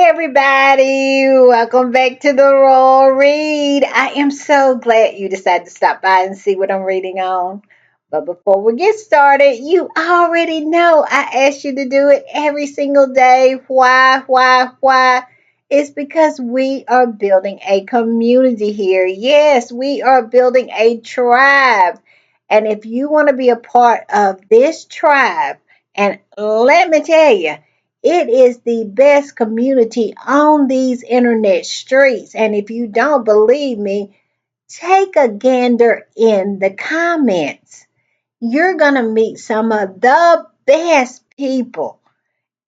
everybody, welcome back to the Royal Read. I am so glad you decided to stop by and see what I'm reading on. But before we get started, you already know I ask you to do it every single day. Why? It's because we are building a community here. Yes, we are building a tribe. And if you want to be a part of this tribe, and let me tell you, it is the best community on these internet streets. And if you don't believe me, take a gander in the comments. You're going to meet some of the best people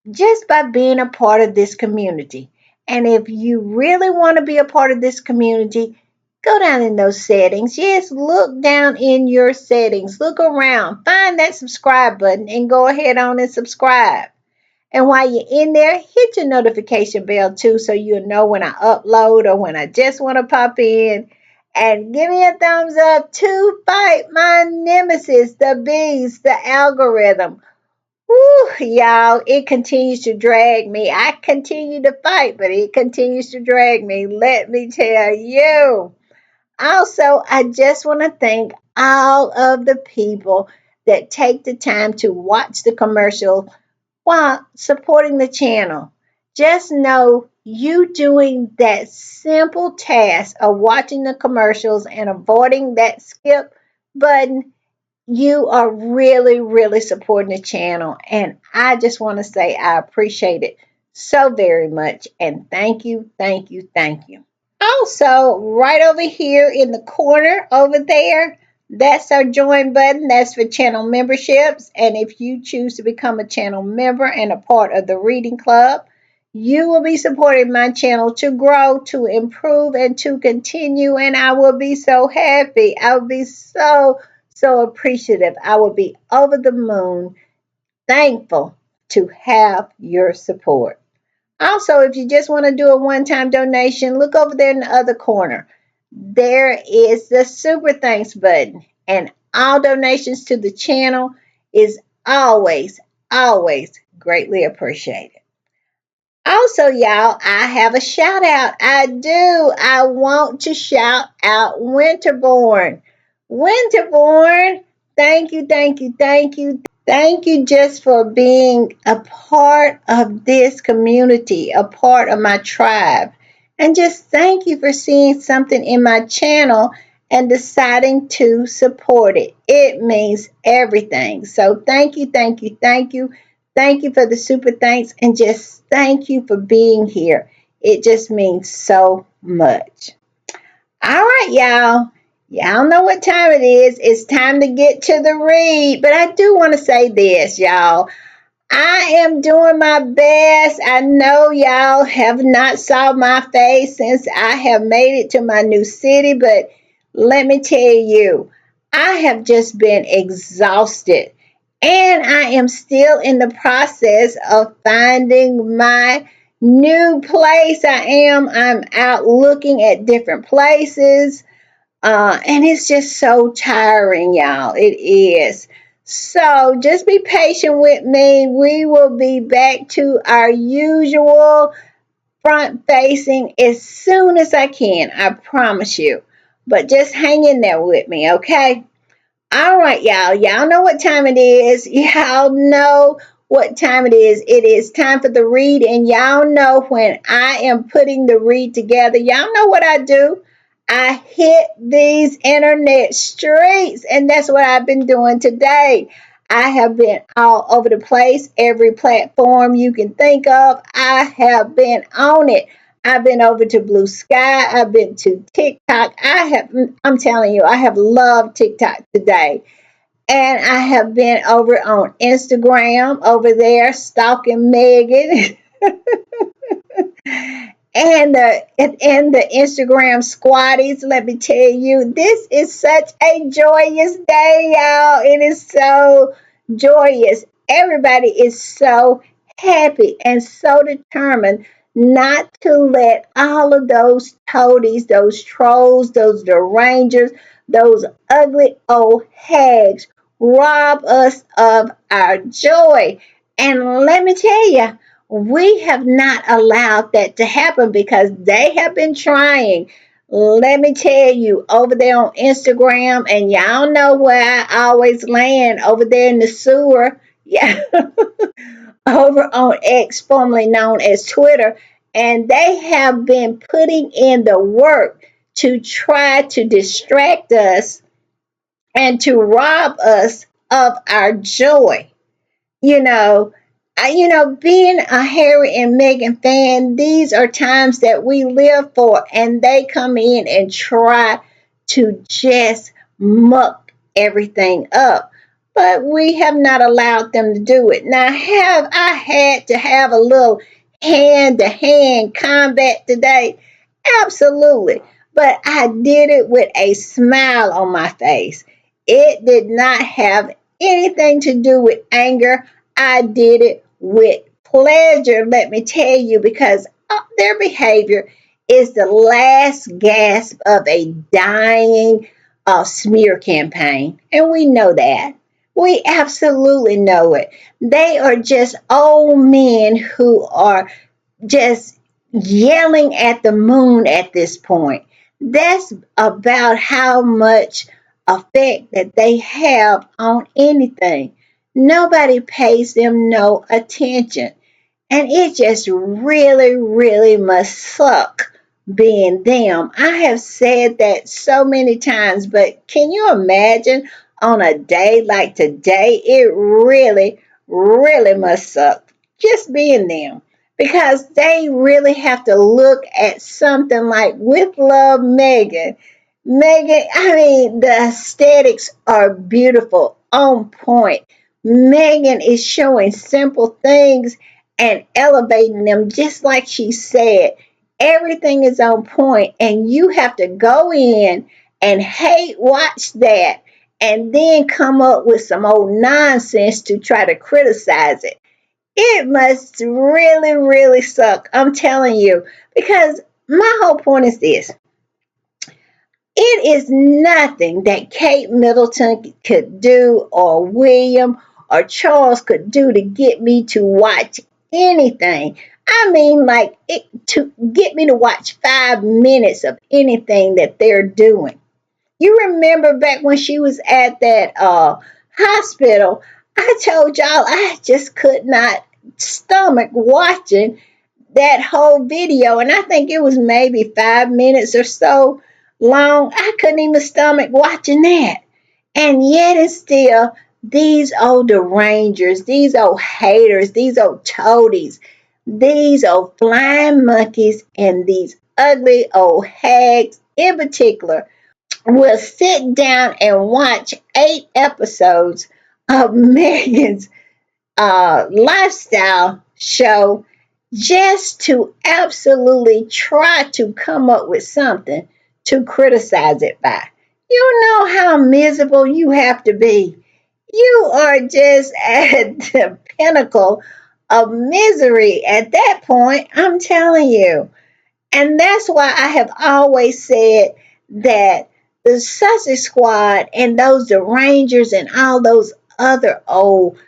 just by being a part of this community. And if you really want to be a part of this community, go down in those settings. Yes, look down in your settings. Look around. Find that subscribe button and go ahead on and subscribe. And while you're in there, hit your notification bell too so you'll know when I upload or when I just want to pop in. And give me a thumbs up to fight my nemesis, the bees, the algorithm. Woo, y'all, it continues to drag me. I continue to fight, but it continues to drag me. Let me tell you. Also, I just want to thank all of the people that take the time to watch the commercial while supporting the channel. Just know you doing that simple task of watching the commercials and avoiding that skip button, you are really supporting the channel. And I just want to say I appreciate it so very much. And thank you. Also, right over here in the corner over there, that's our join button. That's for channel memberships. And if you choose to become a channel member and a part of the reading club, you will be supporting my channel to grow, to improve, and to continue. And I will be so happy. I will be so appreciative. I will be over the moon, thankful to have your support. Also, if you just want to do a one time donation, look over there in the other corner. There is the super thanks button, and all donations to the channel is always greatly appreciated. Also, y'all, I have a shout out. I do. I want to shout out Winterborn. Winterborn, thank you just for being a part of this community, a part of my tribe. And just thank you for seeing something in my channel and deciding to support it. It means everything. So thank you. Thank you for the super thanks and just thank you for being here. It just means so much. All right, y'all. Y'all know what time it is. It's time to get to the read. But I do want to say this, y'all. I am doing my best. I know y'all have not saw my face since I have made it to my new city, but let me tell you, I have just been exhausted. And I am still in the process of finding my new place. I'm out looking at different places. And it's just so tiring, y'all. It is. So just be patient with me. We will be back to our usual front facing as soon as I can. I promise you. But just hang in there with me, okay? All right, y'all. Y'all know what time it is. Y'all know what time it is. It is time for the read. And y'all know when I am putting the read together, y'all know what I do. I hit these internet streets, and that's what I've been doing today. I have been all over the place, every platform you can think of. I have been on it. I've been over to Blue Sky. I've been to TikTok. I'm telling you, I have loved TikTok today. And I have been over on Instagram over there stalking Megan. And the Instagram squatties, let me tell you, this is such a joyous day, y'all. It is so joyous. Everybody is so happy and so determined not to let all of those toadies, those trolls, those derangers, those ugly old hags rob us of our joy. And let me tell you, We have not allowed that to happen because they have been trying. Let me tell you, over there on Instagram, and y'all know where I always land over there in the sewer. Yeah, over on X, formerly known as Twitter, and they have been putting in the work to try to distract us and to rob us of our joy. You know, being a Harry and Meghan fan, these are times that we live for, and they come in and try to just muck everything up. But we have not allowed them to do it. Now, have I had to have a little hand to hand combat today? Absolutely. But I did it with a smile on my face. It did not have anything to do with anger. I did it with pleasure, let me tell you, because their behavior is the last gasp of a dying smear campaign. And we know that. We absolutely know it. They are just old men who are just yelling at the moon at this point. That's about how much effect that they have on anything. Nobody pays them no attention. And it just really, really must suck being them. I have said that so many times, but can you imagine on a day like today? It really, really must suck just being them because they really have to look at something like With Love Megan. Megan, I mean, the aesthetics are beautiful, on point. Megan is showing simple things and elevating them just like she said. Everything is on point, and you have to go in and hate watch that and then come up with some old nonsense to try to criticize it. It must really, really suck. I'm telling you, because my whole point is this: it is nothing that Kate Middleton could do, or William or Charles could do to get me to watch anything. I mean, like, to get me to watch 5 minutes of anything that they're doing. You remember back when she was at that hospital? I told y'all I just could not stomach watching that whole video, and I think it was maybe 5 minutes or so long. I couldn't even stomach watching that. And yet and still, these old derangers, these old haters, these old toadies, these old flying monkeys, and these ugly old hags in particular will sit down and watch 8 episodes of Megan's lifestyle show just to absolutely try to come up with something to criticize it by. You know how miserable you have to be. You are just at the pinnacle of misery at that point, I'm telling you. And that's why I have always said that the Sussex Squad and those Rangers and all those other old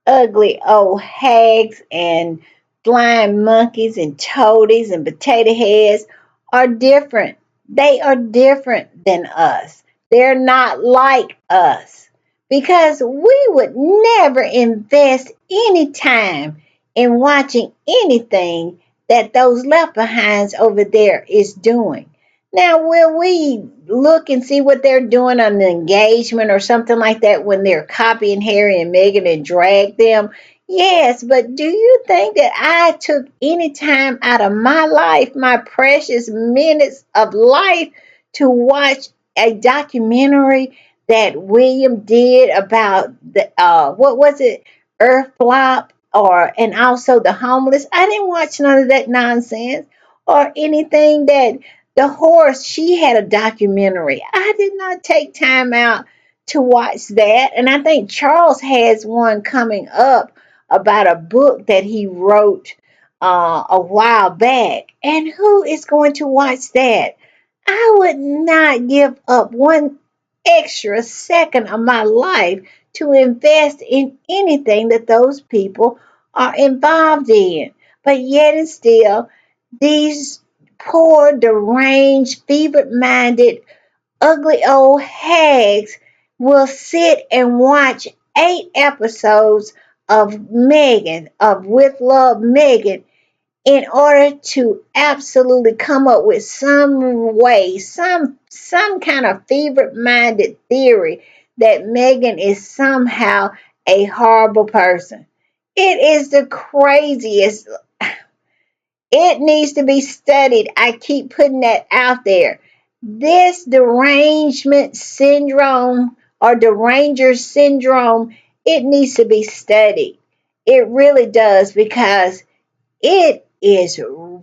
ugly old hags and flying monkeys and toadies and potato heads are different. They are different than us. They're not like us because we would never invest any time in watching anything that those left behinds over there is doing. Now, will we look and see what they're doing on an engagement or something like that when they're copying Harry and Meghan and drag them? Yes, but do you think that I took any time out of my life, my precious minutes of life, to watch a documentary that William did about the what was it, Earth Flop, or and also the homeless? I didn't watch none of that nonsense or anything that the horse, she had a documentary. I did not take time out to watch that. And I think Charles has one coming up about a book that he wrote a while back. And who is going to watch that? I would not give up one extra second of my life to invest in anything that those people are involved in. But yet and still, these poor, deranged, fevered minded, ugly old hags will sit and watch 8 episodes of Meghan, of With Love Meghan, in order to absolutely come up with some way, some kind of fevered-minded theory that Meghan is somehow a horrible person. It is the craziest. It needs to be studied. I keep putting that out there. This derangement syndrome or deranger syndrome, it needs to be studied. It really does, because it is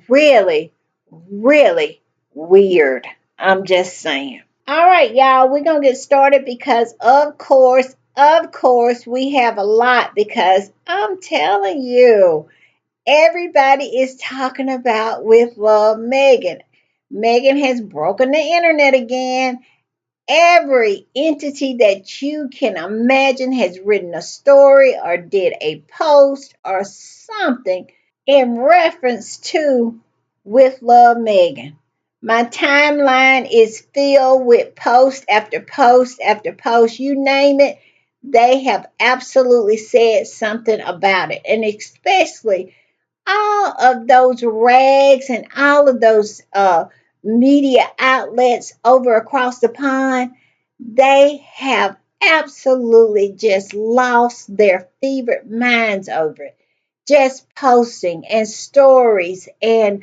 really, really weird. I'm just saying. All right, y'all, we're going to get started because, of course, we have a lot, because I'm telling you, everybody is talking about With Love Meghan. Meghan has broken the internet again. Every entity that you can imagine has written a story or did a post or something in reference to With Love Meghan. My timeline is filled with post after post after post. You name it, they have absolutely said something about it. And especially all of those rags and all of those media outlets over across the pond, they have absolutely just lost their fevered minds over it. Just posting and stories and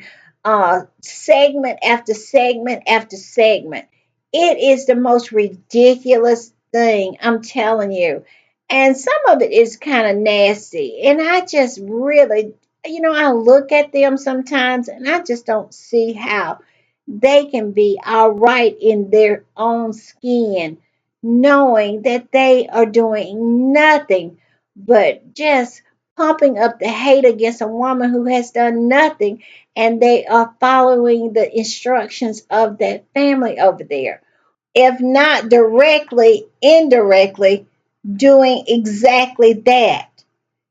segment after segment after segment. It is the most ridiculous thing, I'm telling you. And some of it is kind of nasty. And I just really, I look at them sometimes and I just don't see how they can be all right in their own skin, knowing that they are doing nothing but just pumping up the hate against a woman who has done nothing, and they are following the instructions of that family over there. If not directly, indirectly, doing exactly that,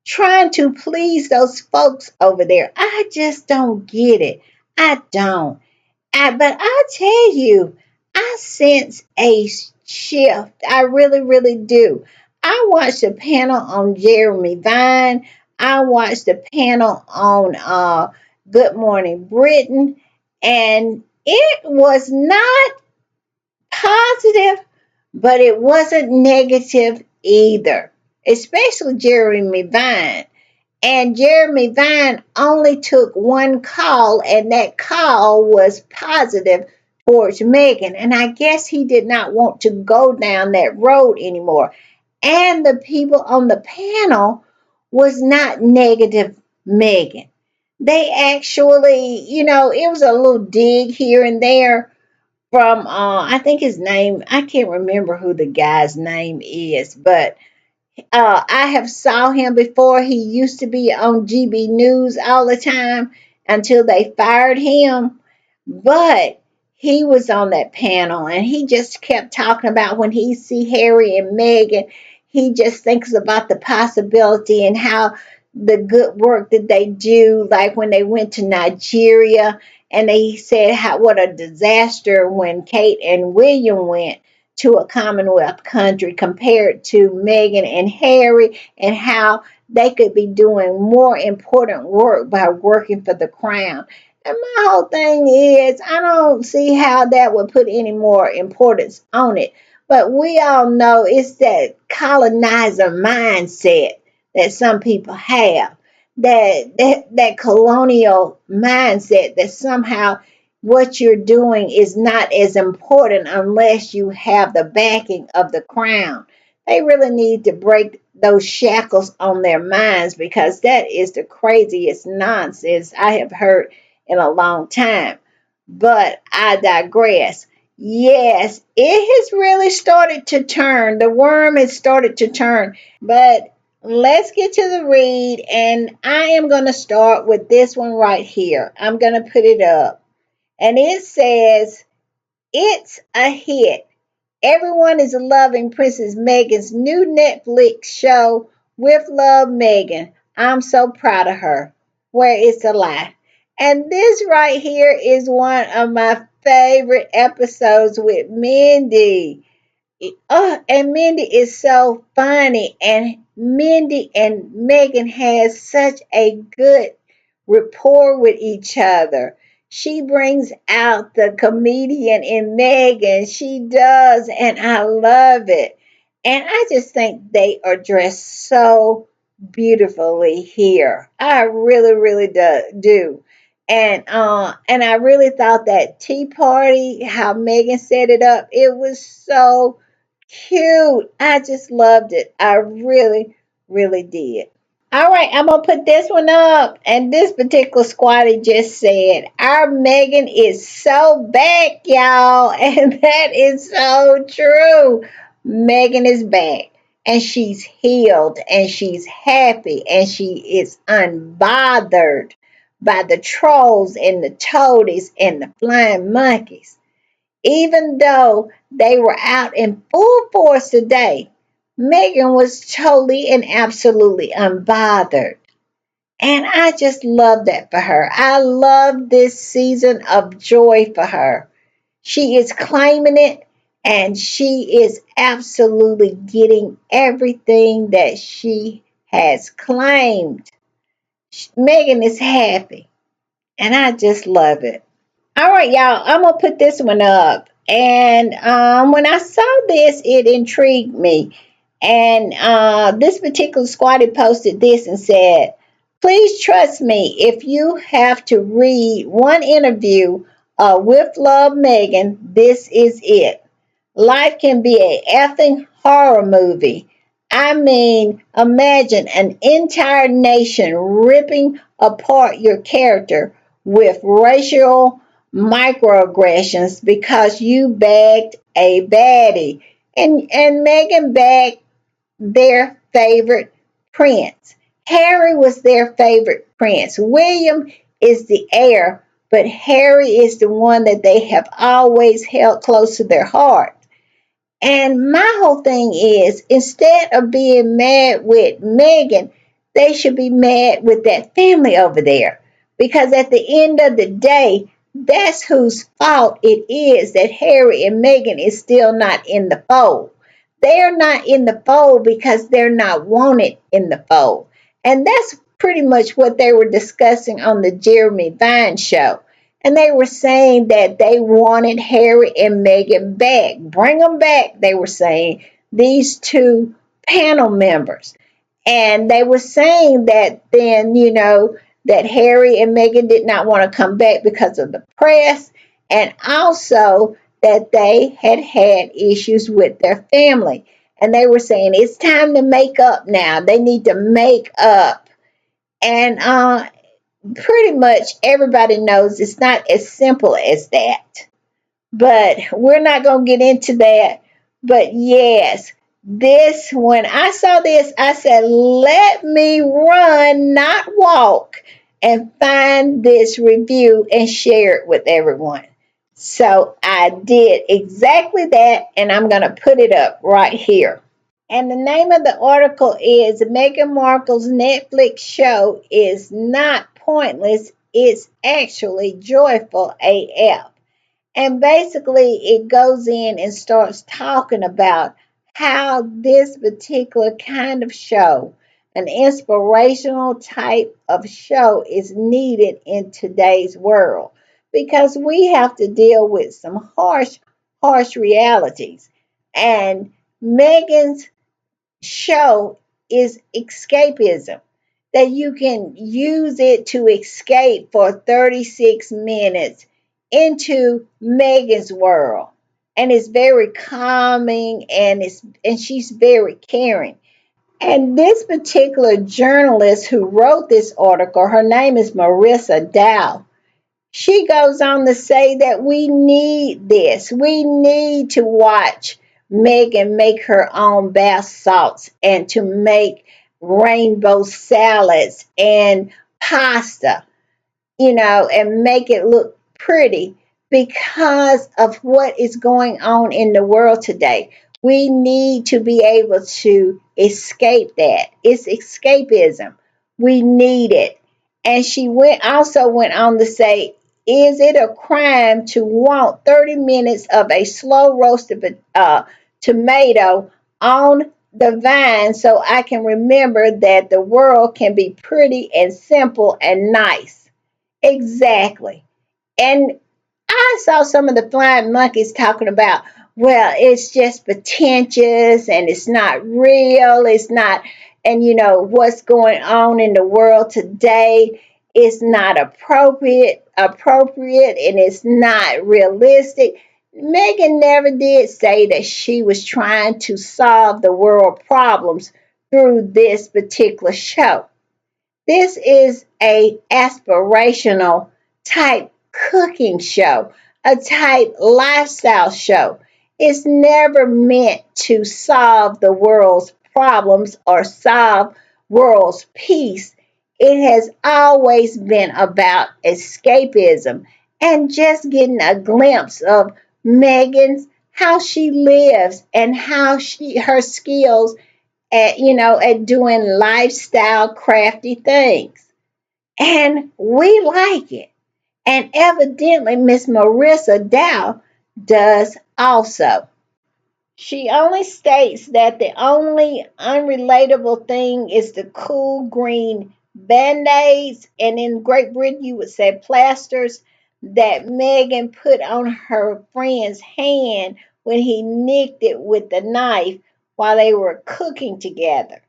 trying to please those folks over there. I just don't get it. I don't. But I tell you, I sense a shift. I really, really do. I watched a panel on Jeremy Vine. I watched a panel on Good Morning Britain, and it was not positive, but it wasn't negative either, especially Jeremy Vine. And Jeremy Vine only took one call, and that call was positive towards Meghan. And I guess he did not want to go down that road anymore. And the people on the panel was not negative Meghan. They actually, it was a little dig here and there from, I think his name, I can't remember who the guy's name is, but I have saw him before. He used to be on GB News all the time until they fired him. But he was on that panel and he just kept talking about when he see Harry and Meghan, he just thinks about the possibility and how the good work that they do, like when they went to Nigeria, and they said how what a disaster when Kate and William went to a Commonwealth country compared to Meghan and Harry, and how they could be doing more important work by working for the crown. And my whole thing is, I don't see how that would put any more importance on it. But we all know it's that colonizer mindset that some people have. That colonial mindset that somehow what you're doing is not as important unless you have the backing of the crown. They really need to break those shackles on their minds, because that is the craziest nonsense I have heard in a long time. But I digress. Yes, it has really started to turn. The worm has started to turn. But let's get to the read. And I am going to start with this one right here. I'm going to put it up. And it says, it's a hit. Everyone is loving Princess Meghan's new Netflix show, With Love Meghan. I'm so proud of her. Where is the lie? And this right here is one of my favorite episodes with Mindy. Oh, and Mindy is so funny, and Mindy and Megan has such a good rapport with each other. She brings out the comedian in Megan. She does, and I love it. And I just think they are dressed so beautifully here. I really, really do. And I really thought that tea party, how Megan set it up, it was so cute. I just loved it. I really, really did. All right, I'm gonna put this one up. And this particular squatty just said, "Our Megan is so back, y'all." And that is so true. Megan is back. And she's healed and she's happy and she is unbothered by the trolls and the toadies and the flying monkeys. Even though they were out in full force today, Megan was totally and absolutely unbothered. And I just love that for her. I love this season of joy for her. She is claiming it and she is absolutely getting everything that she has claimed. Megan is happy and I just love it. All right, y'all, I'm gonna put this one up. And when I saw this, it intrigued me. And this particular squatter posted this and said, "Please trust me if you have to read one interview with Love Megan, this is it. Life can be a effing horror movie. I mean, imagine an entire nation ripping apart your character with racial microaggressions because you bagged a baddie." And Megan bagged their favorite prince. Harry was their favorite prince. William is the heir, but Harry is the one that they have always held close to their heart. And my whole thing is, instead of being mad with Megan, they should be mad with that family over there. Because at the end of the day, that's whose fault it is that Harry and Megan is still not in the fold. They're not in the fold because they're not wanted in the fold. And that's pretty much what they were discussing on the Jeremy Vine show. And they were saying that they wanted Harry and Meghan back. Bring them back, they were saying, these two panel members. And they were saying that then, that Harry and Meghan did not want to come back because of the press, and also that they had had issues with their family. And they were saying it's time to make up now. They need to make up. And pretty much everybody knows it's not as simple as that. But we're not going to get into that. But yes, when I saw this, I said, let me run, not walk, and find this review and share it with everyone. So I did exactly that, and I'm going to put it up right here. And the name of the article is Meghan Markle's Netflix show is not pointless, it's actually joyful AF. And basically, it goes in and starts talking about how this particular kind of show, an inspirational type of show, is needed in today's world because we have to deal with some harsh, harsh realities. And Megan's show is escapism, that you can use it to escape for 36 minutes into Megan's world. And it's very calming and she's very caring. And this particular journalist who wrote this article, her name is Marissa Dow. She goes on to say that we need this. We need to watch Megan make her own bath salts and to make rainbow salads and pasta, and make it look pretty because of what is going on in the world today. We need to be able to escape that. It's escapism. We need it. And she went on to say, is it a crime to want 30 minutes of a slow roasted tomato on the vine so I can remember that the world can be pretty and simple and nice? Exactly. And I saw some of the flying monkeys talking about, well, it's just pretentious and it's not real. It's not, and what's going on in the world today is not appropriate, and it's not realistic. Megan never did say that she was trying to solve the world problems through this particular show. This is a aspirational type cooking show, a type lifestyle show. It's never meant to solve the world's problems or solve world's peace. It has always been about escapism and just getting a glimpse of Megan's how she lives and how her skills at doing lifestyle crafty things. And we like it. And evidently Miss Marissa Dow does also. She only states that the only unrelatable thing is the cool green band-aids, and in Great Britain you would say plasters, that Megan put on her friend's hand when he nicked it with the knife while they were cooking together.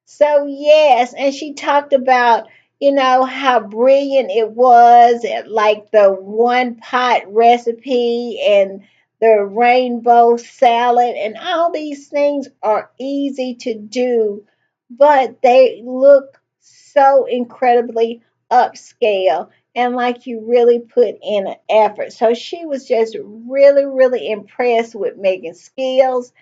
So yes, and she talked about how brilliant it was, like the one pot recipe and the rainbow salad, and all these things are easy to do, but they look so incredibly upscale and like you really put in an effort. So she was just really, really impressed with Megan's skills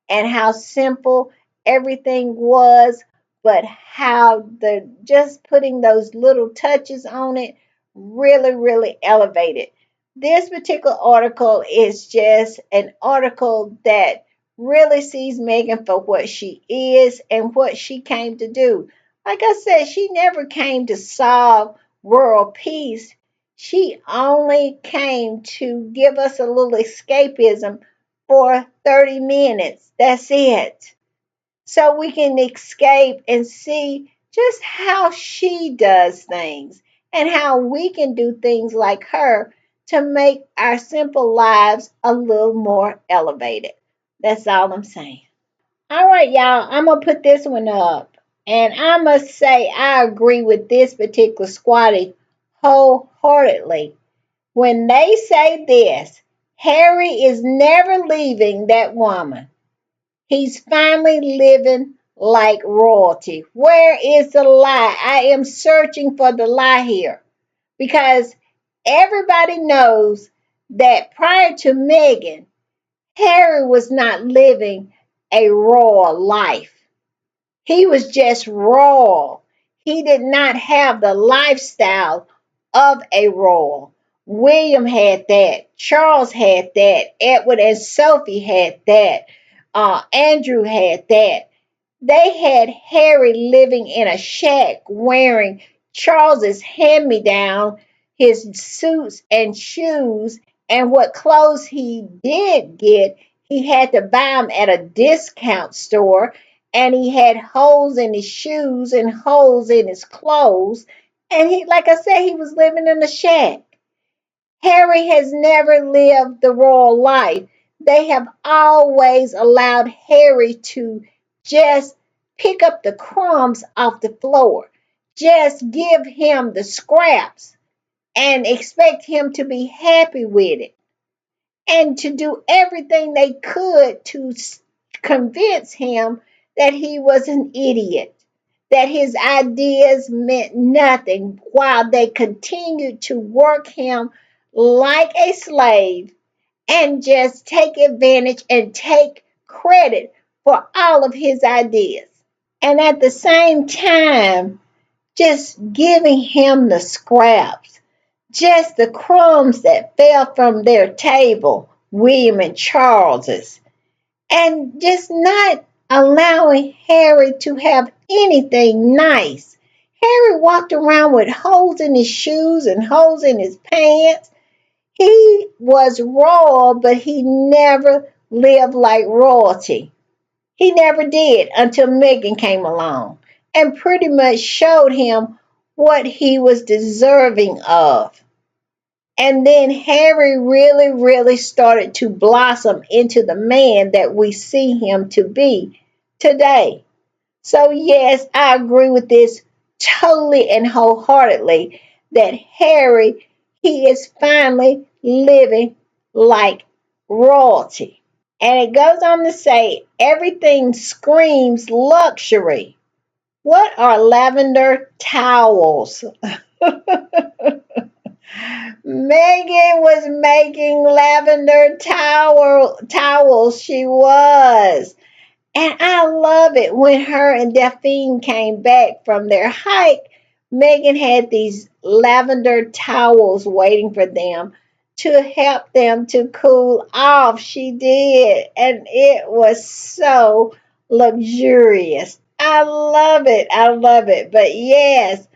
and how simple everything was, but how the just putting those little touches on it really, really elevated. This particular article is just an article that really sees Megan for what she is and what she came to do. Like I said, she never came to solve world peace. She only came to give us a little escapism for 30 minutes. That's it. So we can escape and see just how she does things and how we can do things like her to make our simple lives a little more elevated. That's all I'm saying. All right, y'all, I'm going to put this one up. And I must say, I agree with this particular squatty wholeheartedly. When they say this, Harry is never leaving that woman. He's finally living like royalty. Where is the lie? I am searching for the lie here because everybody knows that prior to Meghan, Harry was not living a royal life. He was just royal. He did not have the lifestyle of a royal. William had that. Charles had that. Edward and Sophie had that. Andrew had that. They had Harry living in a shack wearing Charles's hand-me-down, his suits and shoes, and what clothes he did get, he had to buy them at a discount store, and he had holes in his shoes and holes in his clothes, and he, like I said, he was living in a shack. Harry has never lived the royal life. They have always allowed Harry to just pick up the crumbs off the floor, just give him the scraps and expect him to be happy with it, and to do everything they could to convince him that he was an idiot, that his ideas meant nothing, while they continued to work him like a slave and just take advantage and take credit for all of his ideas. And at the same time, just giving him the scraps, just the crumbs that fell from their table, William and Charles's, and just not allowing Harry to have anything nice. Harry walked around with holes in his shoes and holes in his pants. He was royal, but he never lived like royalty. He never did until Meghan came along and pretty much showed him what he was deserving of. And then Harry really, really started to blossom into the man that we see him to be today. So, yes, I agree with this totally and wholeheartedly that Harry, he is finally living like royalty. And it goes on to say everything screams luxury. What are lavender towels? Megan was making lavender towels. She was. And I love it when her and Daphne came back from their hike. Megan had these lavender towels waiting for them to help them to cool off. She did. And it was so luxurious. I love it. I love it. But yes,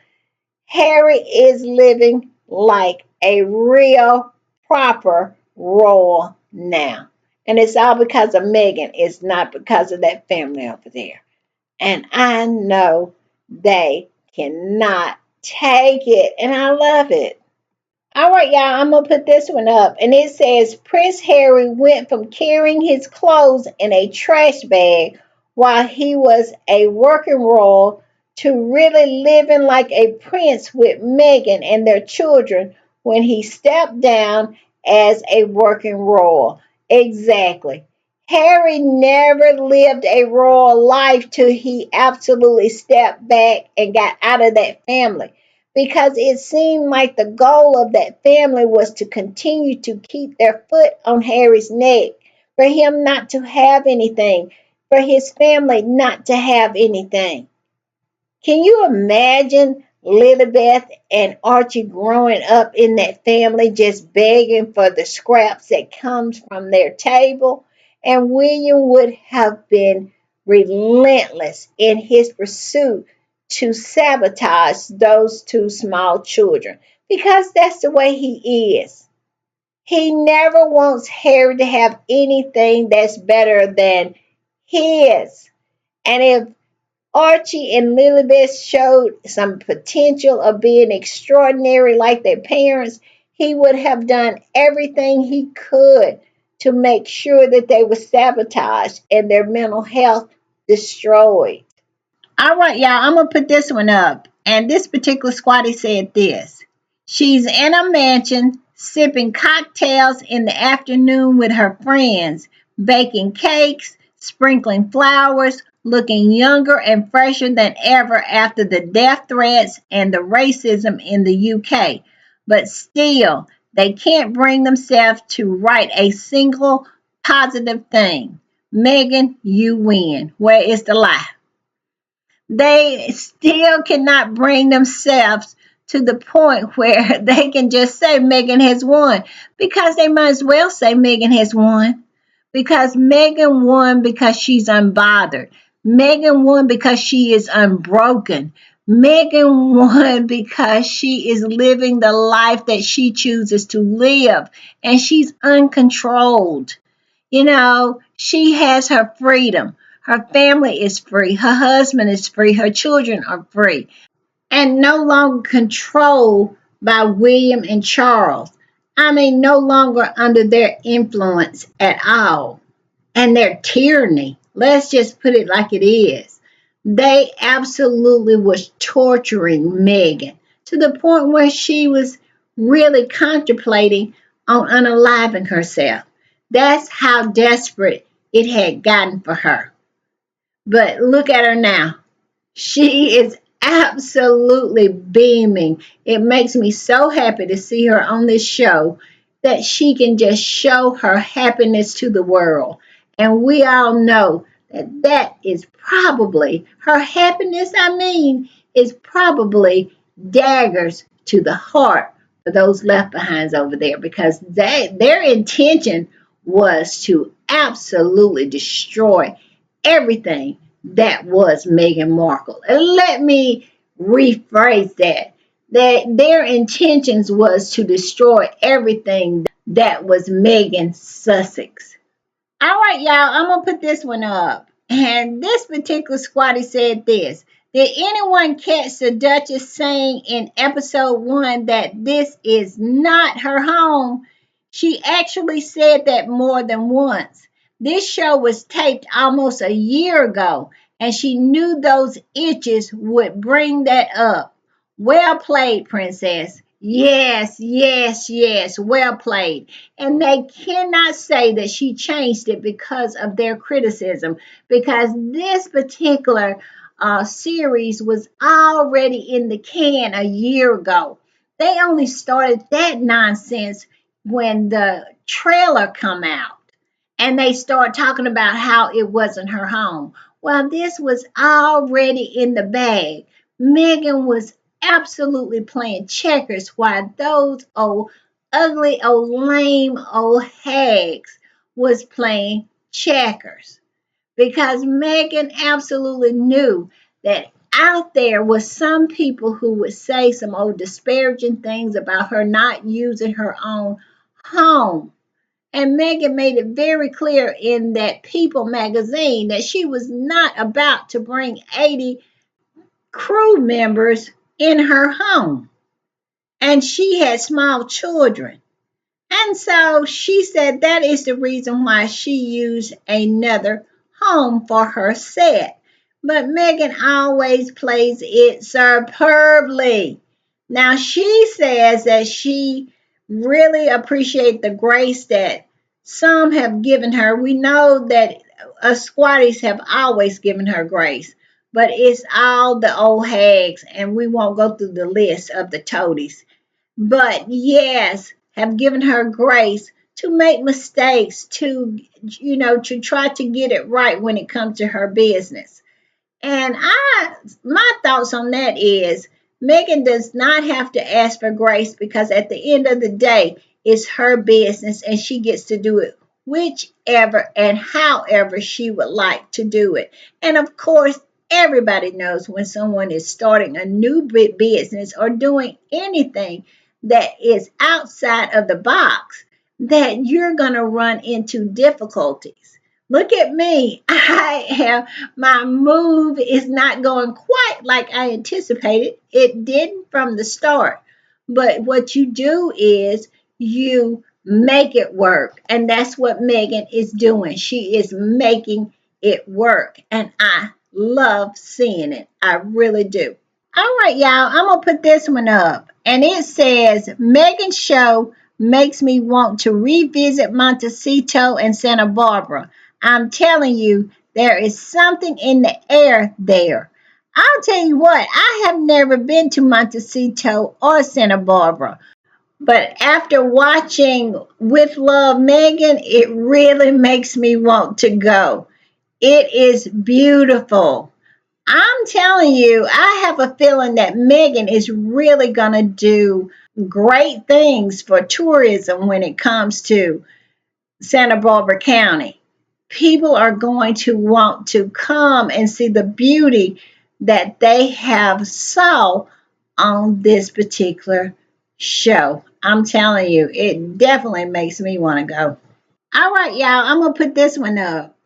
Harry is living like a real, proper royal now. And it's all because of Meghan. It's not because of that family over there. And I know they cannot take it. And I love it. All right, y'all, I'm going to put this one up. And it says Prince Harry went from carrying his clothes in a trash bag while he was a working royal to really living like a prince with Meghan and their children when he stepped down as a working royal. Exactly. Harry never lived a royal life till he absolutely stepped back and got out of that family because it seemed like the goal of that family was to continue to keep their foot on Harry's neck, for him not to have anything, for his family not to have anything. Can you imagine Lilibeth and Archie growing up in that family just begging for the scraps that comes from their table? And William would have been relentless in his pursuit to sabotage those two small children because that's the way he is. He never wants Harry to have anything that's better than his. And if Archie and Lilibeth showed some potential of being extraordinary like their parents, he would have done everything he could to make sure that they were sabotaged and their mental health destroyed. All right, y'all, I'm going to put this one up. And this particular squatty said this. She's in a mansion sipping cocktails in the afternoon with her friends, baking cakes, sprinkling flowers, looking younger and fresher than ever after the death threats and the racism in the UK. But still, they can't bring themselves to write a single positive thing. Meghan, you win. Where is the lie? They still cannot bring themselves to the point where they can just say Meghan has won because they might as well say Meghan has won because Meghan won because she's unbothered. Meghan won because she is unbroken. Meghan won because she is living the life that she chooses to live and she's uncontrolled. She has her freedom. Her family is free. Her husband is free. Her children are free and no longer controlled by William and Charles. I mean, no longer under their influence at all and their tyranny. Let's just put it like it is. They absolutely was torturing Meghan to the point where she was really contemplating on unaliving herself. That's how desperate it had gotten for her. But look at her now. She is absolutely beaming. It makes me so happy to see her on this show that she can just show her happiness to the world. And we all know that that is probably her happiness, is probably daggers to the heart for those left behinds over there because their intention was to absolutely destroy everything that was Meghan Markle. And let me rephrase that. That their intentions was to destroy everything that was Meghan Sussex. All right, y'all, I'm gonna put this one up. And this particular squatty said this. Did anyone catch the Duchess saying in episode 1 that this is not her home? She actually said that more than once. This show was taped almost a year ago, and she knew those itches would bring that up. Well played, Princess. Yes, yes, yes, well played. And they cannot say that she changed it because of their criticism, because this particular series was already in the can a year ago. They only started that nonsense when the trailer come out and they start talking about how it wasn't her home. Well, this was already in the bag. Meghan was absolutely playing checkers while those old ugly old lame old hags was playing checkers, because Meghan absolutely knew that out there was some people who would say some old disparaging things about her not using her own home. And Meghan made it very clear in that People magazine that she was not about to bring 80 crew members in her home. And she had small children. And so she said that is the reason why she used another home for her set. But Meghan always plays it superbly. Now she says that she really appreciates the grace that some have given her. We know that us squatties have always given her grace, but it's all the old hags, and we won't go through the list of the toadies, but yes, have given her grace to make mistakes, to to try to get it right when it comes to her business. And my thoughts on that is Meghan does not have to ask for grace, because at the end of the day, it's her business and she gets to do it whichever and however she would like to do it. And of course, everybody knows when someone is starting a new business or doing anything that is outside of the box, that you're going to run into difficulties. Look at me. I have my move is not going quite like I anticipated. It didn't from the start. But what you do is you make it work. And that's what Meghan is doing. She is making it work. And I love seeing it. I really do. All right, y'all, I'm going to put this one up. And it says, Megan's show makes me want to revisit Montecito and Santa Barbara. I'm telling you, there is something in the air there. I'll tell you what, I have never been to Montecito or Santa Barbara. But after watching With Love Megan, it really makes me want to go. It is beautiful. I'm telling you, I have a feeling that Megan is really going to do great things for tourism when it comes to Santa Barbara County. People are going to want to come and see the beauty that they have saw on this particular show. I'm telling you, it definitely makes me want to go. All right, y'all, I'm going to put this one up.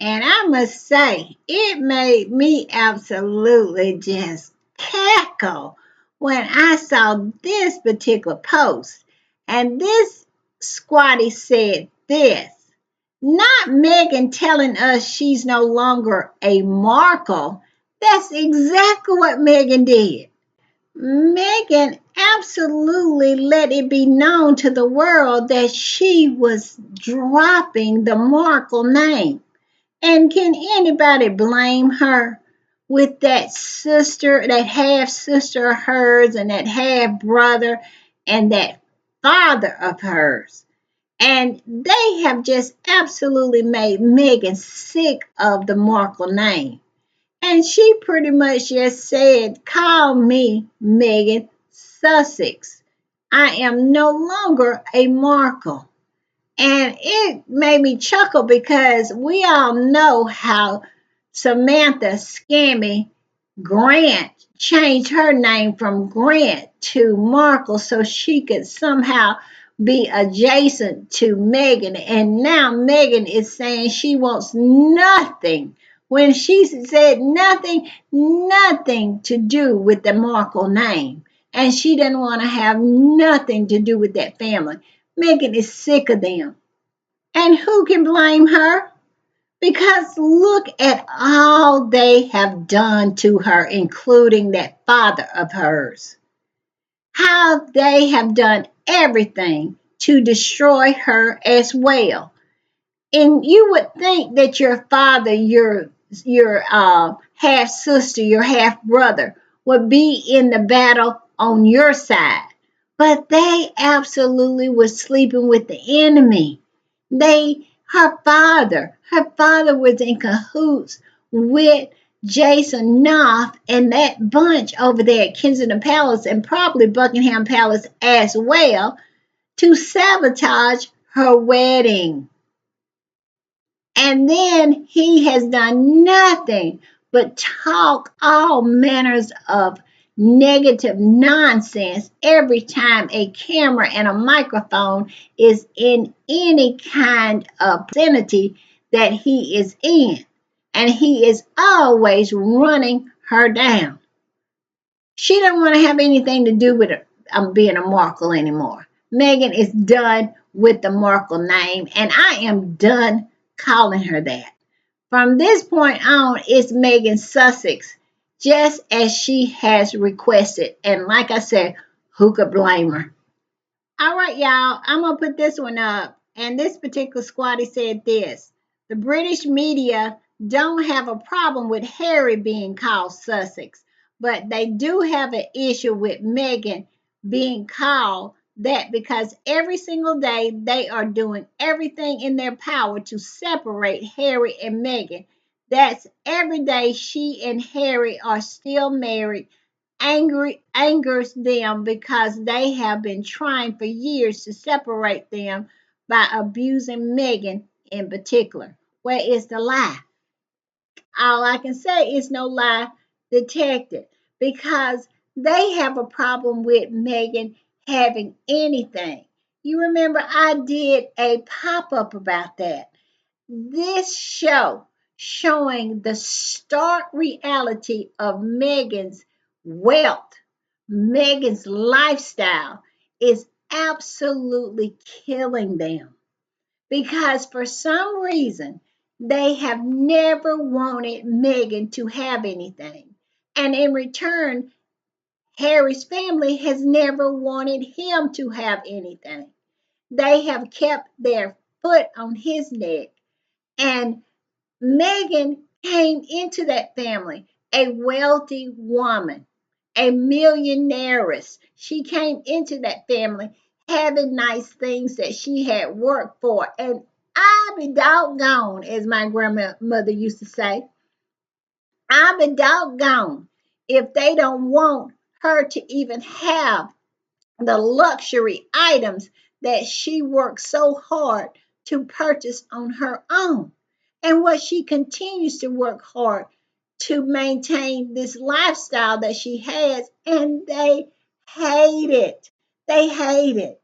And I must say, it made me absolutely just cackle when I saw this particular post. And this squatty said this. Not Megan telling us she's no longer a Markle. That's exactly what Megan did. Megan absolutely let it be known to the world that she was dropping the Markle name. And can anybody blame her with that sister, that half sister of hers, and that half brother, and that father of hers? And they have just absolutely made Megan sick of the Markle name. And she pretty much just said, call me Megan Sussex. I am no longer a Markle. And it made me chuckle because we all know how Samantha Scammy Grant changed her name from Grant to Markle so she could somehow be adjacent to Meghan. And now Meghan is saying she wants nothing. When she said nothing to do with the Markle name. And she didn't want to have nothing to do with that family. Meghan is sick of them. And who can blame her? Because look at all they have done to her, including that father of hers. How they have done everything to destroy her as well. And you would think that your father, your half sister, your half brother would be in the battle on your side. But they absolutely was sleeping with the enemy. Her father was in cahoots with Jason Knopf and that bunch over there at Kensington Palace and probably Buckingham Palace as well to sabotage her wedding. And then he has done nothing but talk all manners of negative nonsense every time a camera and a microphone is in any kind of vicinity that he is in. And he is always running her down. She doesn't want to have anything to do with being a Markle anymore. Meghan is done with the Markle name, and I am done calling her that. From this point on, it's Meghan Sussex, just as she has requested. And like I said, who could blame her? All right, y'all, I'm going to put this one up. And this particular squatty said this: the British media don't have a problem with Harry being called Sussex, but they do have an issue with Meghan being called that because every single day they are doing everything in their power to separate Harry and Meghan. That's every day she and Harry are still married angers them because they have been trying for years to separate them by abusing Meghan in particular. Where is the lie? All I can say is no lie detected because they have a problem with Meghan having anything. You remember I did a pop up about that. This show showing the stark reality of Meghan's wealth, Meghan's lifestyle is absolutely killing them because for some reason they have never wanted Meghan to have anything. And in return, Harry's family has never wanted him to have anything. They have kept their foot on his neck. And Meghan came into that family a wealthy woman, a millionairess. She came into that family having nice things that she had worked for. And I be doggone, as my grandmother used to say, I be doggone if they don't want her to even have the luxury items that she worked so hard to purchase on her own. And what she continues to work hard to maintain this lifestyle that she has, and they hate it. They hate it.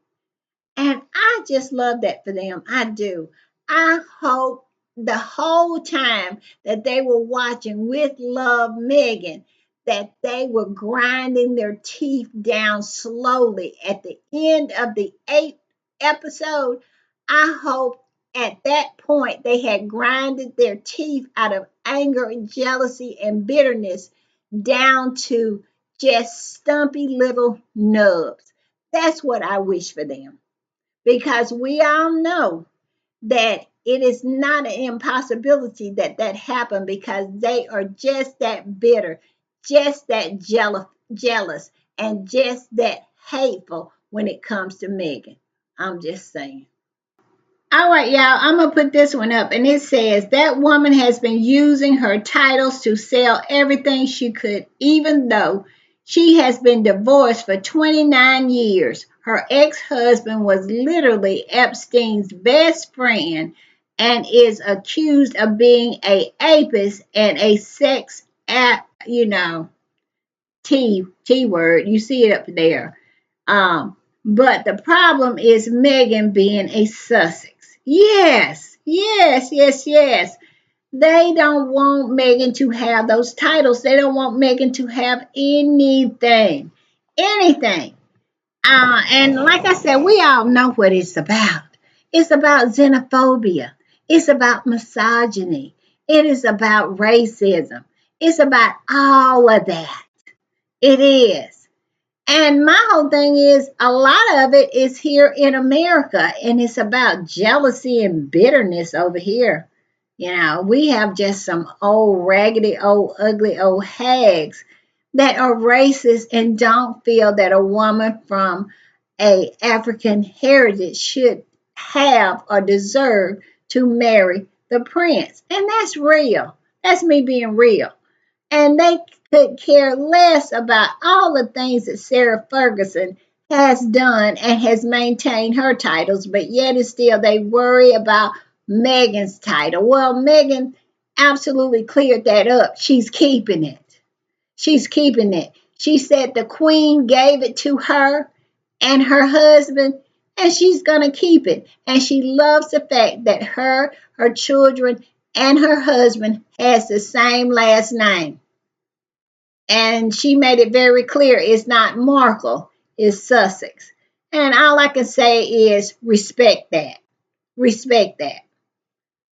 And I just love that for them. I do. I hope the whole time that they were watching with Love Megan, that they were grinding their teeth down slowly at the end of the eighth episode. I hope at that point they had grinded their teeth out of anger and jealousy and bitterness down to just stumpy little nubs. That's what I wish for them because we all know that it is not an impossibility that that happened because they are just that bitter, just that jealous, and just that hateful when it comes to Meghan. I'm just saying. All right, y'all, I'm going to put this one up. And it says that woman has been using her titles to sell everything she could, even though she has been divorced for 29 years. Her ex husband was literally Epstein's best friend and is accused of being a apist and a sex you know, T word. You see it up there. But the problem is Meghan being a Sussex. Yes, yes, yes, yes. They don't want Meghan to have those titles. They don't want Meghan to have anything. Anything. And like I said, we all know what it's about. It's about xenophobia. It's about misogyny. It is about racism. It's about all of that. It is. And my whole thing is a lot of it is here in America, and it's about jealousy and bitterness over here. We have just some old, raggedy, old, ugly, old hags that are racist and don't feel that a woman from a African heritage should have or deserve to marry the prince. And that's real. That's me being real. And they could care less about all the things that Sarah Ferguson has done and has maintained her titles, but yet and still they worry about Meghan's title. Well, Meghan absolutely cleared that up. She's keeping it. She's keeping it. She said the Queen gave it to her and her husband, and she's going to keep it. And she loves the fact that her children, and her husband has the same last name. And she made it very clear it's not Markle, it's Sussex. And all I can say is respect that. Respect that.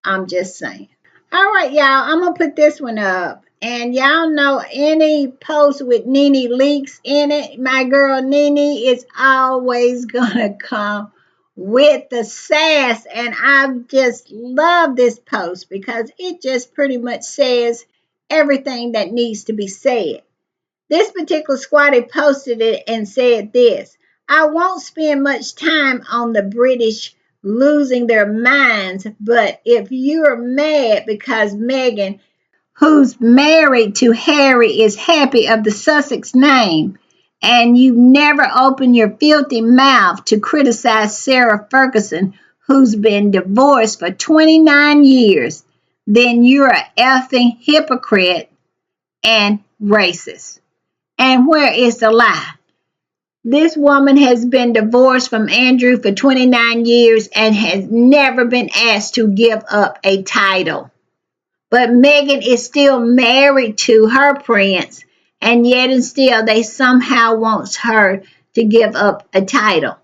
I'm just saying. All right, y'all, I'm going to put this one up. And y'all know any post with Nene Leaks in it, my girl Nene is always going to come with the sass. And I just love this post because it just pretty much says everything that needs to be said. This particular squatty posted it and said this: I won't spend much time on the British losing their minds, but if you're mad because Meghan, who's married to Harry, is happy of the Sussex name, and you never open your filthy mouth to criticize Sarah Ferguson, who's been divorced for 29 years, then you're a effing hypocrite and racist. And where is the lie? This woman has been divorced from Andrew for 29 years and has never been asked to give up a title. But Meghan is still married to her prince, and yet and still they somehow want her to give up a title.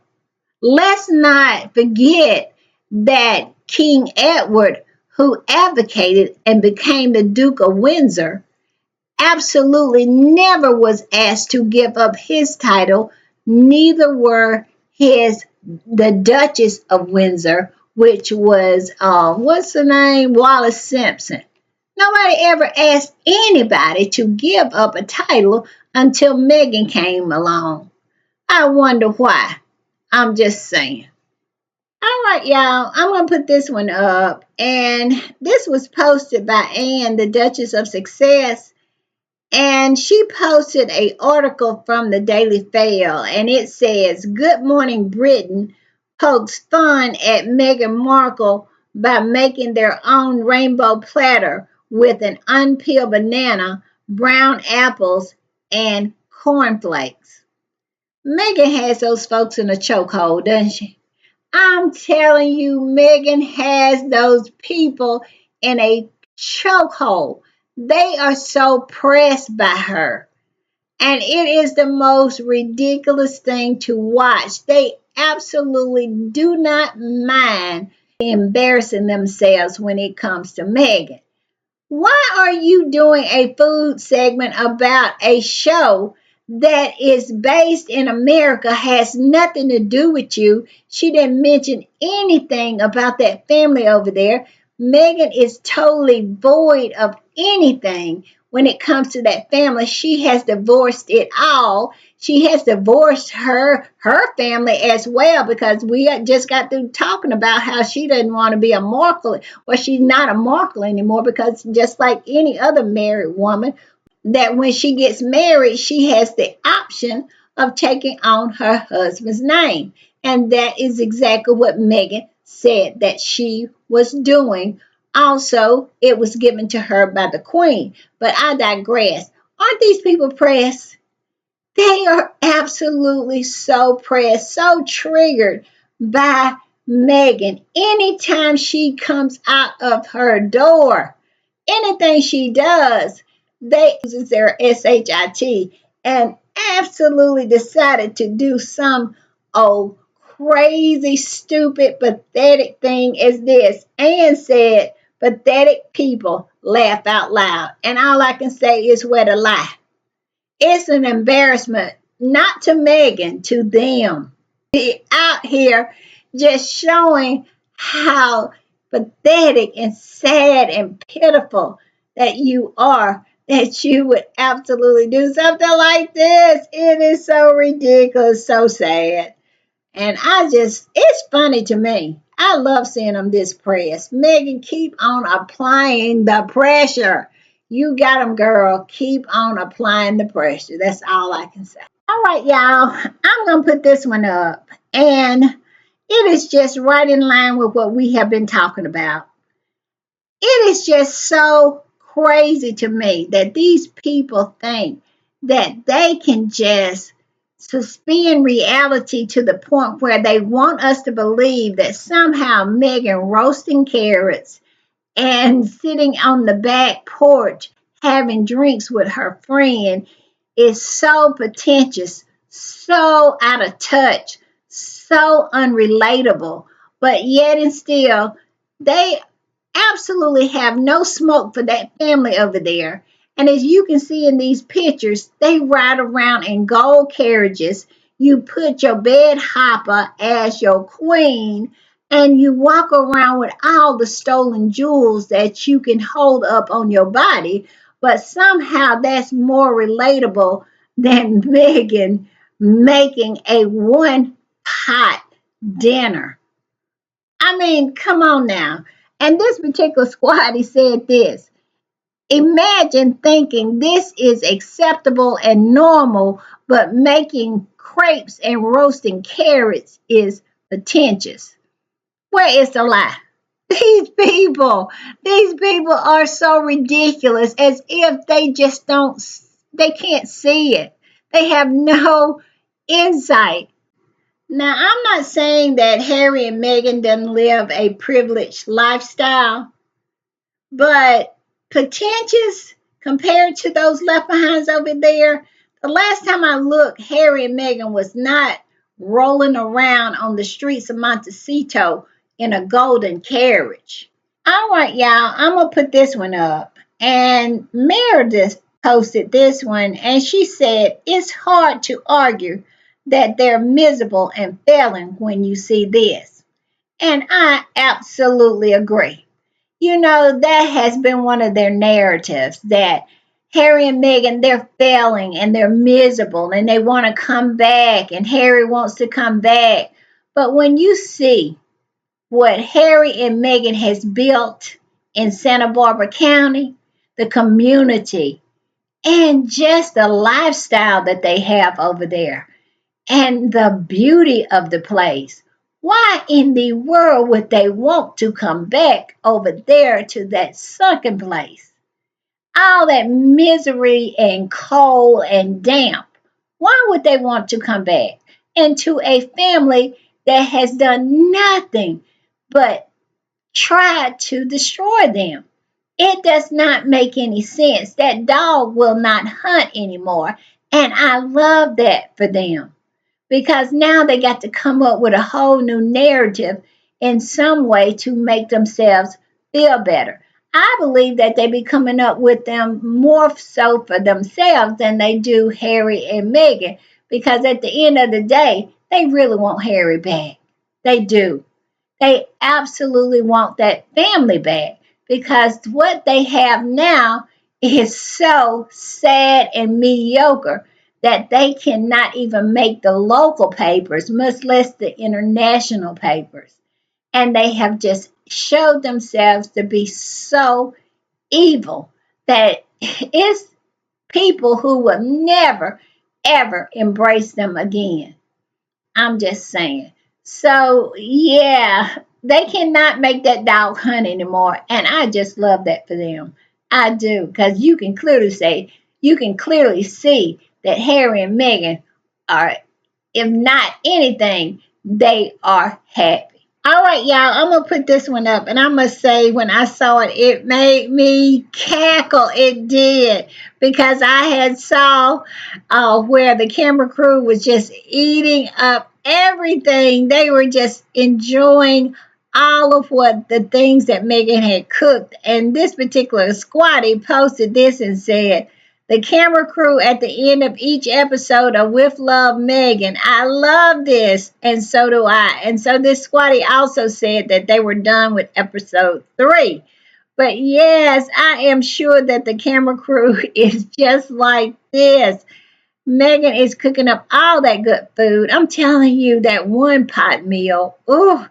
Let's not forget that King Edward, who advocated and became the Duke of Windsor, absolutely never was asked to give up his title. Neither were the Duchess of Windsor, which was what's the name? Wallis Simpson. Nobody ever asked anybody to give up a title until Meghan came along. I wonder why. I'm just saying. All right, y'all. I'm gonna put this one up, and this was posted by Anne, the Duchess of Success. And she posted an article from the Daily Fail, and it says, Good Morning Britain pokes fun at Meghan Markle by making their own rainbow platter with an unpeeled banana, brown apples, and cornflakes. Meghan has those folks in a chokehold, doesn't she? I'm telling you, Meghan has those people in a chokehold. They are so pressed by her. And it is the most ridiculous thing to watch. They absolutely do not mind embarrassing themselves when it comes to Meghan. Why are you doing a food segment about a show that is based in America, has nothing to do with you? She didn't mention anything about that family over there. Meghan is totally void of anything when it comes to that family. She has divorced it all. She has divorced her family as well, because we just got through talking about how she doesn't want to be a Markle. Well, she's not a Markle anymore, because just like any other married woman, that when she gets married, she has the option of taking on her husband's name. And that is exactly what Meghan said that she was doing. Also, it was given to her by the Queen. But I digress. Aren't these people pressed? They are absolutely so pressed, so triggered by Meghan. Anytime she comes out of her door, anything she does, they use their SHIT and absolutely decided to do some old crazy, stupid, pathetic thing as this. And said, pathetic people laugh out loud. And all I can say is where to lie. It's an embarrassment, not to Meghan, to them. Be out here just showing how pathetic and sad and pitiful that you are, that you would absolutely do something like this. It is so ridiculous, so sad. And it's funny to me. I love seeing them this pressed. Meghan, keep on applying the pressure. You got them, girl. Keep on applying the pressure. That's all I can say. All right, y'all. I'm going to put this one up. And it is just right in line with what we have been talking about. It is just so crazy to me that these people think that they can just suspend reality to the point where they want us to believe that somehow Meghan roasting carrots and sitting on the back porch having drinks with her friend is so pretentious, so out of touch, so unrelatable, but yet and still, they absolutely have no smoke for that family over there. And as you can see in these pictures, they ride around in gold carriages. You put your bed hopper as your queen, and you walk around with all the stolen jewels that you can hold up on your body. But somehow that's more relatable than Megan making a one pot dinner. I mean, come on now. And this particular squad, he said this. Imagine thinking this is acceptable and normal, but making crepes and roasting carrots is pretentious. Where is the lie? These people are so ridiculous as if they just they can't see it. They have no insight. Now, I'm not saying that Harry and Meghan didn't live a privileged lifestyle, but pretentious compared to those left behinds over there. The last time I looked, Harry and Meghan was not rolling around on the streets of Montecito in a golden carriage. All right, y'all, I'm going to put this one up. And Meredith posted this one, and she said, it's hard to argue that they're miserable and failing when you see this. And I absolutely agree. You know, that has been one of their narratives that Harry and Meghan, they're failing and they're miserable and they want to come back, and Harry wants to come back. But when you see what Harry and Meghan has built in Santa Barbara County, the community, and just the lifestyle that they have over there, and the beauty of the place. Why in the world would they want to come back over there to that sunken place? All that misery and cold and damp. Why would they want to come back? And to a family that has done nothing but try to destroy them. It does not make any sense. That dog will not hunt anymore. And I love that for them because now they got to come up with a whole new narrative in some way to make themselves feel better. I believe that they be coming up with them more so for themselves than they do Harry and Meghan, because at the end of the day, they really want Harry back. They do. They absolutely want that family back because what they have now is so sad and mediocre that they cannot even make the local papers, much less the international papers. And they have just showed themselves to be so evil that it's people who will never, ever embrace them again. I'm just saying. So, yeah, they cannot make that dog hunt anymore. And I just love that for them. I do. Because you can clearly say you can clearly see that Harry and Meghan are, if not anything, they are happy. All right, y'all, I'm gonna put this one up, and I must say, when I saw it, it made me cackle. It did, because I had saw where the camera crew was just eating up everything. They were just enjoying all of what the things that Megan had cooked. And this particular squatty posted this and said, the camera crew at the end of each episode of With Love Megan. I love this, and so do I. And so this squatty also said that they were done with episode 3. But yes, I am sure that the camera crew is just like this. Megan is cooking up all that good food. I'm telling you, that one pot meal, ooh,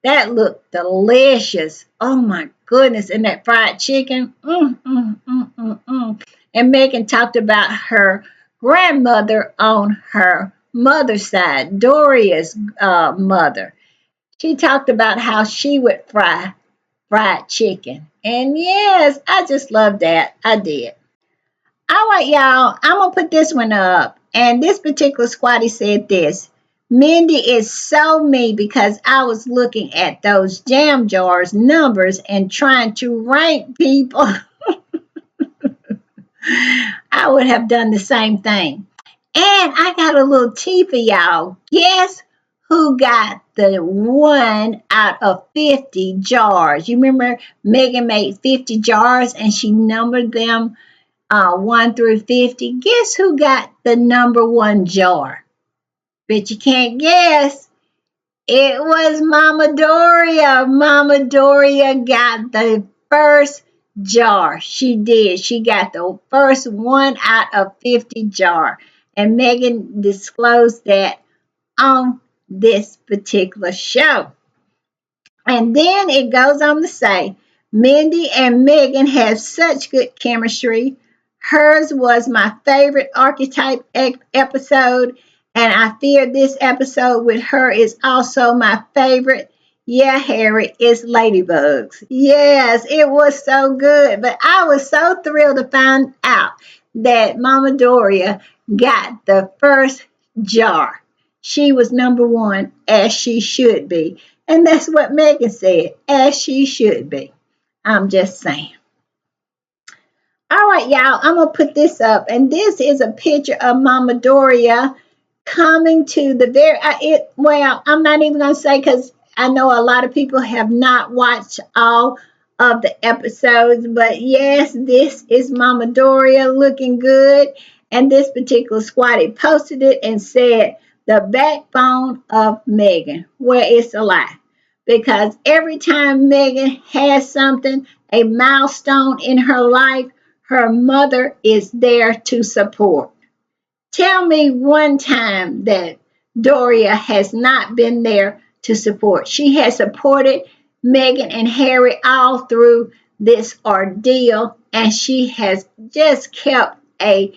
that looked delicious. Oh my goodness. And that fried chicken, And Megan talked about her grandmother on her mother's side, Doria's mother. She talked about how she would fry fried chicken. And yes, I just love that. I did. All right, y'all, I'm going to put this one up. And this particular squatty said this. Mindy is so me because I was looking at those jam jars numbers and trying to rank people. I would have done the same thing. And I got a little tea for y'all. Guess who got the 1 out of 50 jars? You remember Megan made 50 jars and she numbered them 1 through 50. Guess who got the number 1 jar? Bet you can't guess. It was Mama Doria. Mama Doria got the first jar. She did. She got the first 1 out of 50 jar. And Megan disclosed that on this particular show. And then it goes on to say, Mindy and Megan have such good chemistry. Hers was my favorite archetype episode, and I fear this episode with her is also my favorite. Yeah, Harry, it's Ladybugs. Yes, it was so good, but I was so thrilled to find out that Mama Doria got the first jar. She was number 1, as she should be. And that's what Megan said, as she should be. I'm just saying. All right, y'all, I'm going to put this up. And this is a picture of Mama Doria coming to the well, I'm not even going to say, because I know a lot of people have not watched all of the episodes. But yes, this is Mama Doria looking good. And this particular squatty posted it and said, the backbone of Megan. Well, it's a lie. Because every time Megan has something, a milestone in her life, her mother is there to support. Tell me one time that Doria has not been there to support. She has supported Meghan and Harry all through this ordeal, and she has just kept a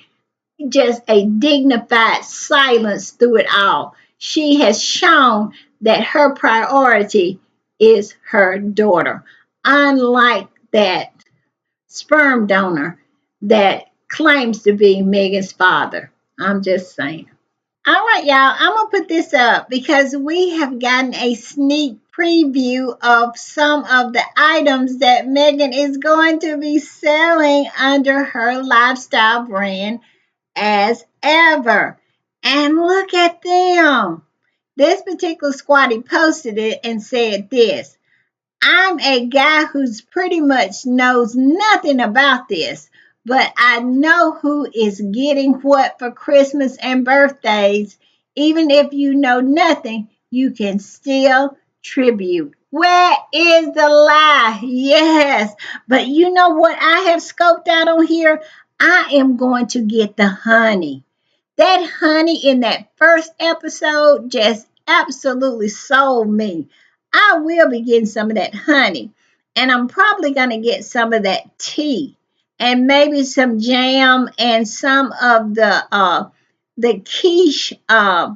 dignified silence through it all. She has shown that her priority is her daughter, unlike that sperm donor that claims to be Megan's father. I'm just saying. All right, y'all, I'm going to put this up because we have gotten a sneak preview of some of the items that Megan is going to be selling under her lifestyle brand as ever. And look at them. This particular squatty posted it and said this. I'm a guy who's pretty much knows nothing about this, but I know who is getting what for Christmas and birthdays. Even if you know nothing, you can still tribute. Where is the lie? Yes, but you know what I have scoped out on here? I am going to get the honey. That honey in that first episode just absolutely sold me. I will be getting some of that honey. And I'm probably going to get some of that tea and maybe some jam and some of the quiche. I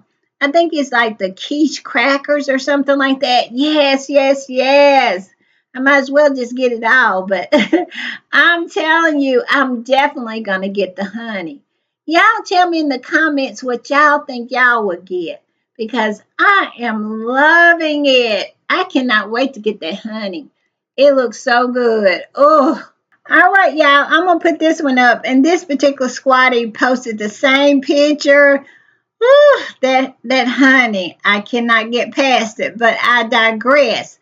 think it's like the quiche crackers or something like that. Yes, yes, yes. I might as well just get it all. But I'm telling you, I'm definitely going to get the honey. Y'all tell me in the comments what y'all think y'all would get because I am loving it. I cannot wait to get that honey. It looks so good. Oh. All right, y'all. I'm gonna put this one up. And this particular squatty posted the same picture. Whew, that honey. I cannot get past it, but I digress.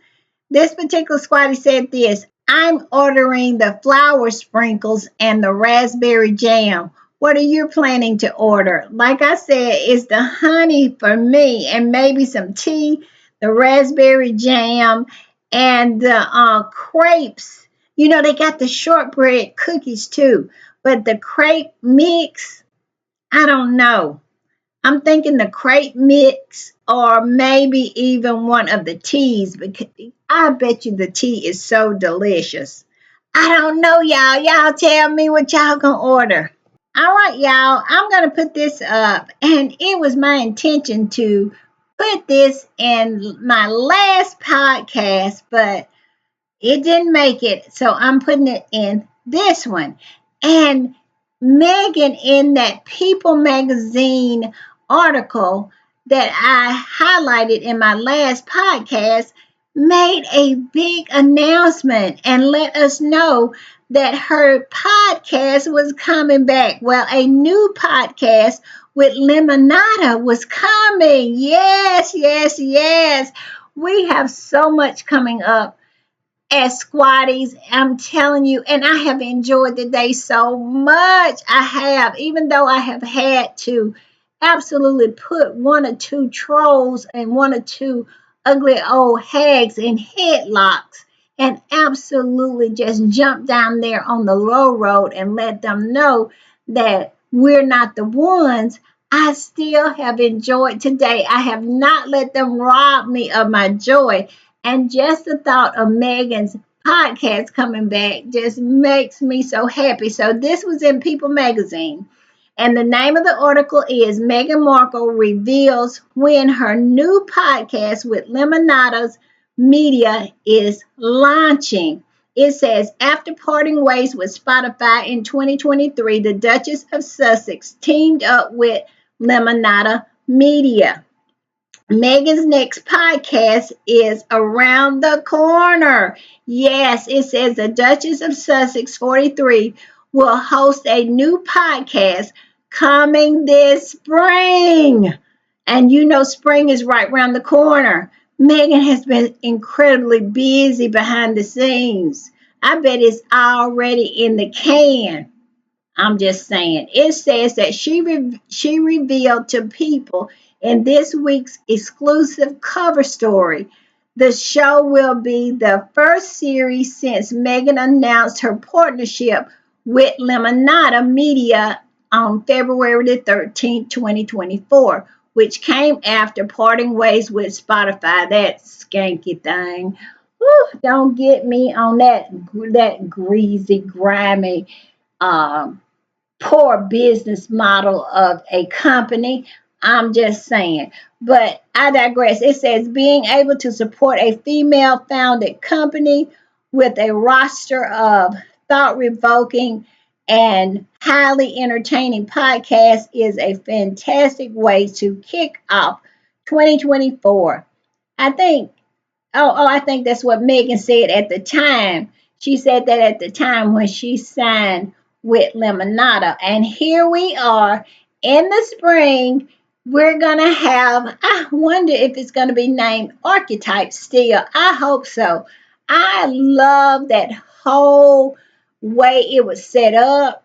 This particular squatty said this: I'm ordering the flour sprinkles and the raspberry jam. What are you planning to order? Like I said, it's the honey for me and maybe some tea, the raspberry jam, and the crepes. You know, they got the shortbread cookies too, but the crepe mix, I don't know. I'm thinking the crepe mix or maybe even one of the teas because I bet you the tea is so delicious. I don't know, y'all. Y'all tell me what y'all gonna order. All right, y'all. I'm gonna put this up, and it was my intention to put this in my last podcast, but it didn't make it, so I'm putting it in this one. And Meghan, in that People magazine article that I highlighted in my last podcast, made a big announcement and let us know that her podcast was coming back. Well, a new podcast with Lemonada was coming. Yes, yes, yes. We have so much coming up as squatties. I'm telling you, and I have enjoyed the day so much. I have, even though I have had to absolutely put one or two trolls and one or two ugly old hags in headlocks and absolutely just jump down there on the low road and let them know that we're not the ones. I still have enjoyed today. I have not let them rob me of my joy. And just the thought of Megan's podcast coming back just makes me so happy. So this was in People magazine. And the name of the article is Meghan Markle reveals when her new podcast with Lemonada's Media is launching. It says, after parting ways with Spotify in 2023, the Duchess of Sussex teamed up with Lemonada Media. Megan's next podcast is around the corner. Yes, it says the Duchess of Sussex 43 will host a new podcast coming this spring. And you know, spring is right around the corner. Megan has been incredibly busy behind the scenes. I bet it's already in the can. I'm just saying. It says that she revealed to People in this week's exclusive cover story. The show will be the first series since Meghan announced her partnership with Lemonada Media on February the 13th, 2024, which came after parting ways with Spotify, that skanky thing. Whew, don't get me on that greasy, grimy, um, poor business model of a company. I'm just saying. But I digress. It says being able to support a female founded company with a roster of thought revoking and highly entertaining podcasts is a fantastic way to kick off 2024. I think I think that's what Megan said at the time. She said that at the time when she signed with Lemonada. And here we are in the spring. We're going to have, I wonder if it's going to be named Archetype still. I hope so. I love that whole way it was set up.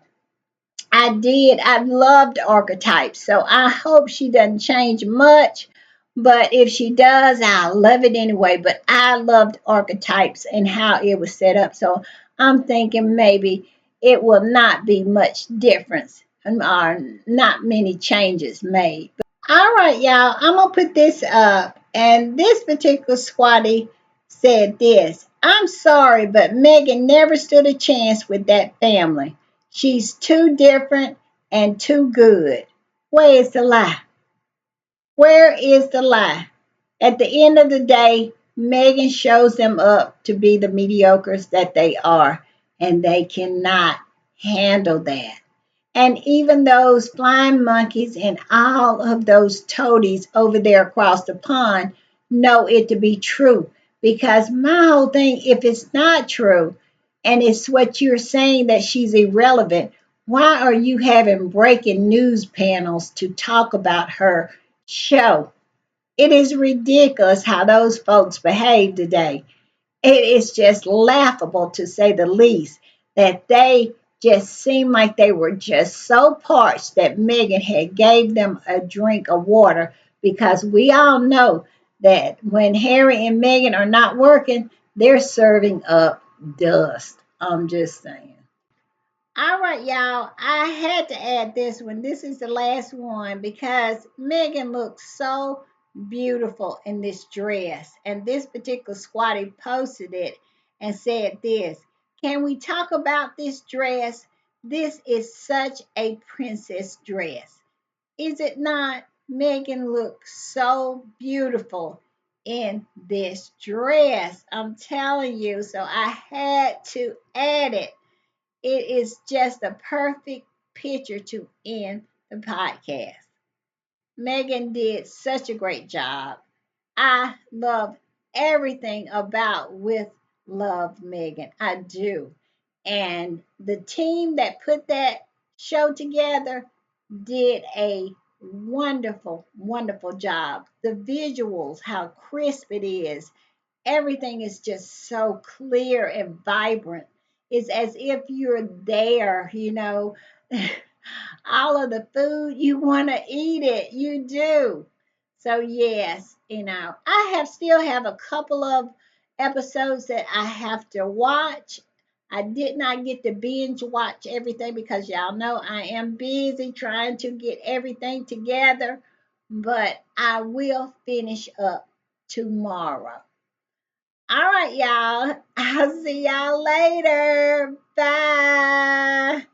I did. I loved archetypes. So I hope she doesn't change much. But if she does, I love it anyway. But I loved archetypes and how it was set up. So I'm thinking maybe it will not be much difference or not many changes made. All right, y'all. I'm going to put this up. And this particular squatty said this: I'm sorry, but Megan never stood a chance with that family. She's too different and too good. Where is the lie? Where is the lie? At the end of the day, Megan shows them up to be the mediocres that they are, and they cannot handle that. And even those flying monkeys and all of those toadies over there across the pond know it to be true. Because my whole thing, if it's not true, and it's what you're saying that she's irrelevant, why are you having breaking news panels to talk about her show? It is ridiculous how those folks behave today. It is just laughable to say the least that they just seemed like they were just so parched that Megan had gave them a drink of water, because we all know that when Harry and Megan are not working, they're serving up dust. I'm just saying. All right, y'all. I had to add this one. This is the last one because Megan looks so beautiful in this dress. And this particular squatty posted it and said this: Can we talk about this dress? This is such a princess dress. Is it not? Megan looks so beautiful in this dress. I'm telling you. So I had to add it. It is just a perfect picture to end the podcast. Megan did such a great job. I love everything about With Love Megan. I do. And the team that put that show together did a wonderful, wonderful job. The visuals, how crisp it is, everything is just so clear and vibrant. It's as if you're there. All of the food, you want to eat it. You do. So, yes, I still have a couple of episodes that I have to watch. I did not get to binge watch everything because y'all know I am busy trying to get everything together, but I will finish up tomorrow. All right, y'all. I'll see y'all later. Bye.